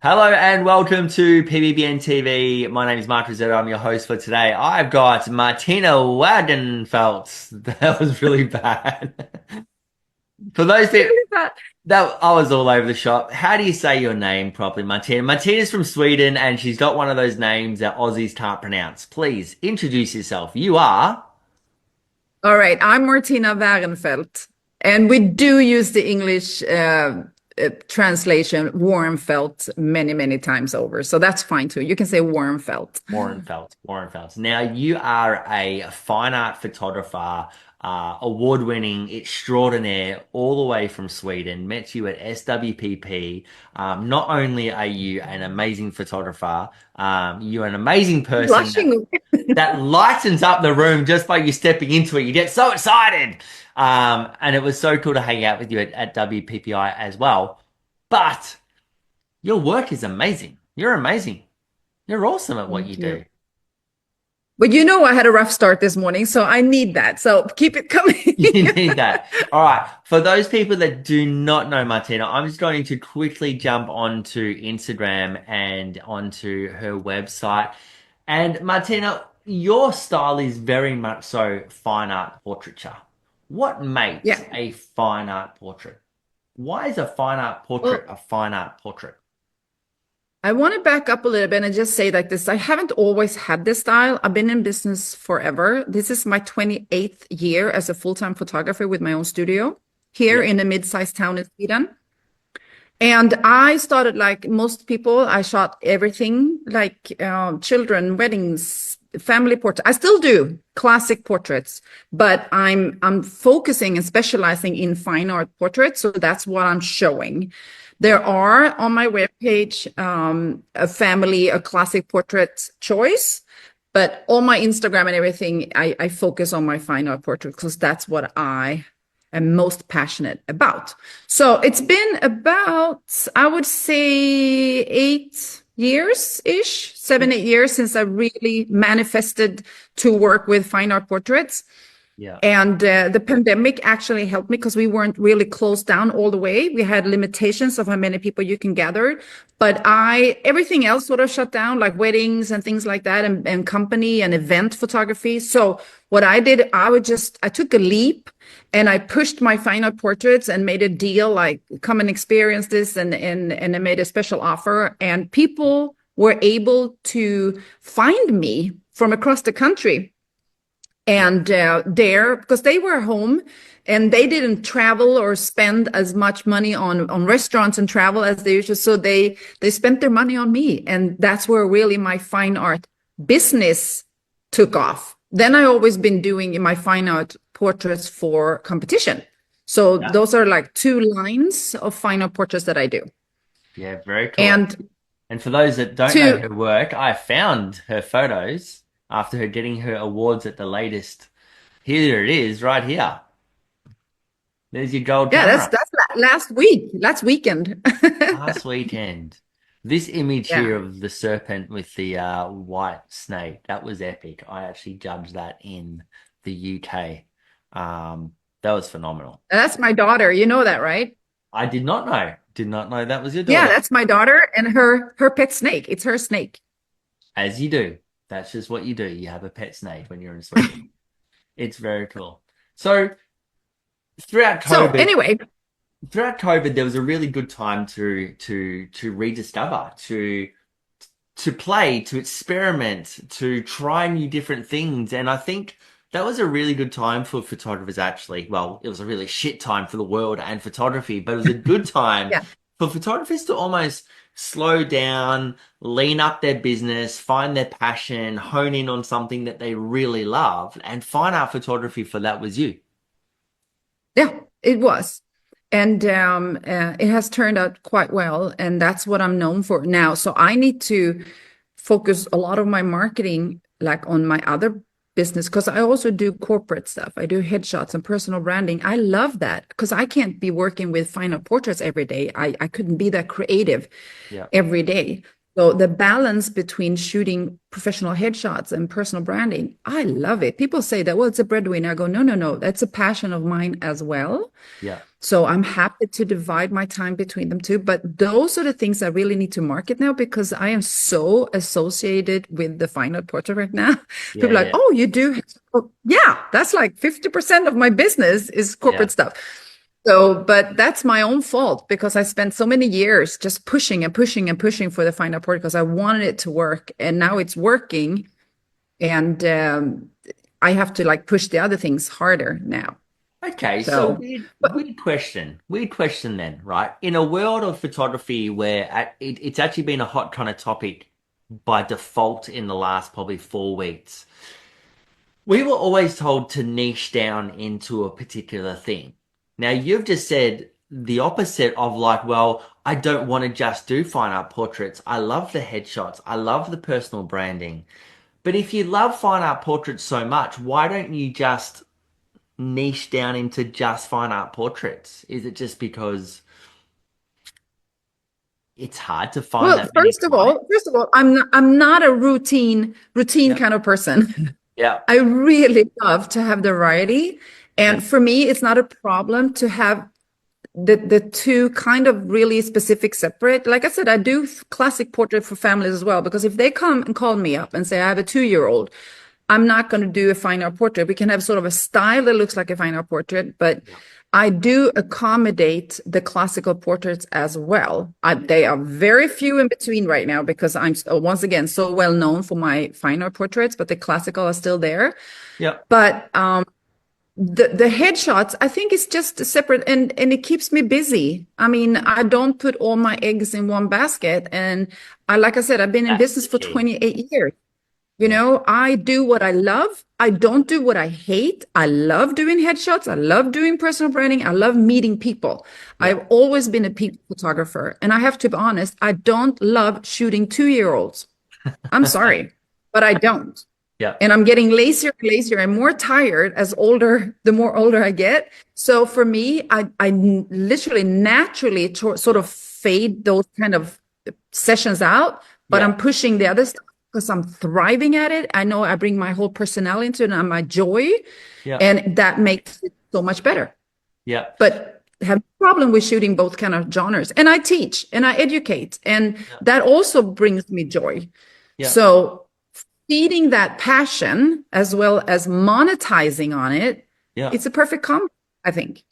Hello and welcome to PBBN TV. My name is Mark Rossetto. I'm your host for today. I've got Martina Wagenfeld. That was really bad. For those people that I was all over the shop. How do you say your name properly, Martina? Martina's from Sweden and she's got one of those names that Aussies can't pronounce. Please introduce yourself. You are. All right, I'm Martina Wagenfeld, and we do use the English translation Warmfeld many, many times over. So that's fine too. You can say Warmfeld. Warren Felt. Warren Felt. Now, you are a fine art photographer, award-winning extraordinaire, all the way from Sweden. Met you at SWPP. Not only are you an amazing photographer, you're an amazing person Blushing. that lightens up the room just by you stepping into it. You get so excited. And it was so cool to hang out with you at WPPI as well. But your work is amazing. You're amazing. You're awesome at what you Thank do. you. But you know, I had a rough start this morning, so I need that. So keep it coming. You need that. All right. For those people that do not know Martina, I'm just going to quickly jump onto Instagram and onto her website. And Martina, your style is very much so fine art portraiture. What makes Yeah. a fine art portrait? Why is a fine art portrait Well, a fine art portrait? I want to back up a little bit and just say like this. I haven't always had this style. I've been in business forever. This is my 28th year as a full-time photographer with my own studio here Yeah. in a mid-sized town in Sweden. And I started like most people, I shot everything like children, weddings, family portraits. I still do classic portraits, but I'm focusing and specializing in fine art portraits. So that's what I'm showing. There are on my webpage a classic portrait choice, but on my Instagram and everything, I focus on my fine art portrait because that's what I am most passionate about. So it's been about, I would say, 8 years-ish, 7, 8 years since I really manifested to work with fine art portraits. Yeah. And the pandemic actually helped me because we weren't really closed down all the way. We had limitations of how many people you can gather, but everything else sort of shut down, like weddings and things like that, and company and event photography. So what I did, I took a leap and I pushed my fine art portraits and made a deal like, come and experience this, and I made a special offer, and people were able to find me from across the country and there because they were home and they didn't travel or spend as much money on restaurants and travel as they usually, so they spent their money on me, and that's where really my fine art business took off. Then I always been doing my fine art portraits for competition, so Yeah. those are like two lines of fine art portraits that I do. Yeah, very cool. And And for those that don't know to her work, I found her photos after her getting her awards at the latest. Here it is, right here. There's your gold Yeah, camera. that's last weekend. Last weekend. This image here Yeah. of the serpent with the white snake, that was epic. I actually judged that in the UK. That was phenomenal. That's my daughter. You know that, right? I did not know. Did not know that was your Yeah, daughter. that's my daughter and her pet snake. It's her snake. As you do. That's just what you do. You have a pet snake when you're in Sweden. It's very cool. So throughout So COVID, anyway, throughout COVID, there was a really good time to rediscover, to play, to experiment, to try new different things. And I think that was a really good time for photographers, actually. Well, it was a really shit time for the world and photography, but it was a good time yeah. for photographers to almost slow down, lean up their business, find their passion, hone in on something that they really love. And fine art photography for that was you. Yeah, it was. And it has turned out quite well. And that's what I'm known for now. So I need to focus a lot of my marketing like on my other business because I also do corporate stuff. I do headshots and personal branding. I love that because I can't be working with final portraits every day. I couldn't be that creative Yeah. every day. So the balance between shooting professional headshots and personal branding, I love it. People say that, well, it's a breadwinner. I go, no, no, no, that's a passion of mine as well. Yeah. So I'm happy to divide my time between them too. But those are the things I really need to market now because I am so associated with the fine art portrait right now. Yeah. People are like, Yeah. oh, you do? Oh, yeah, that's like 50% of my business is corporate Yeah. stuff. So, but that's my own fault because I spent so many years just pushing and pushing and pushing for the fine art portrait because I wanted it to work. And now it's working. And I have to like push the other things harder now. Okay, so So, weird question then, right? In a world of photography where it's actually been a hot kind of topic by default in the last probably 4 weeks, we were always told to niche down into a particular thing. Now you've just said the opposite of like, well, I don't want to just do fine art portraits. I love the headshots. I love the personal branding. But if you love fine art portraits so much, why don't you just niche down into just fine art portraits? Is it just because it's hard to find well, that many clients? first of all, I'm not a routine Yep. kind of person. Yeah. I really love to have the variety. Yep. And for me, it's not a problem to have the two kind of really specific separate. Like I said, I do classic portrait for families as well, because if they come and call me up and say, I have a 2-year-old, I'm not going to do a fine art portrait. We can have sort of a style that looks like a fine art portrait, but Yep. I do accommodate the classical portraits as well. They are very few in between right now because I'm once again so well known for my fine art portraits, but the classical are still there. Yep. But the headshots, I think it's just separate and it keeps me busy. I mean, I don't put all my eggs in one basket. And like I said, I've been in That's business the for key. 28 years. You Yeah. know, I do what I love. I don't do what I hate. I love doing headshots. I love doing personal branding. I love meeting people. Yeah. I've always been a people photographer. And I have to be honest, I don't love shooting 2-year-olds. I'm sorry, but I don't. Yeah. And I'm getting lazier and lazier and more tired as the more older I get. So for me, I literally naturally sort of fade those kind of sessions out, but Yeah. I'm pushing the other stuff because I'm thriving at it. I know I bring my whole personality into it and my joy, Yeah. and that makes it so much better. Yeah. But I have no problem with shooting both kind of genres. And I teach and I educate, and that also brings me joy. Yeah. So feeding that passion as well as monetizing on it, Yeah. it's a perfect combo, I think.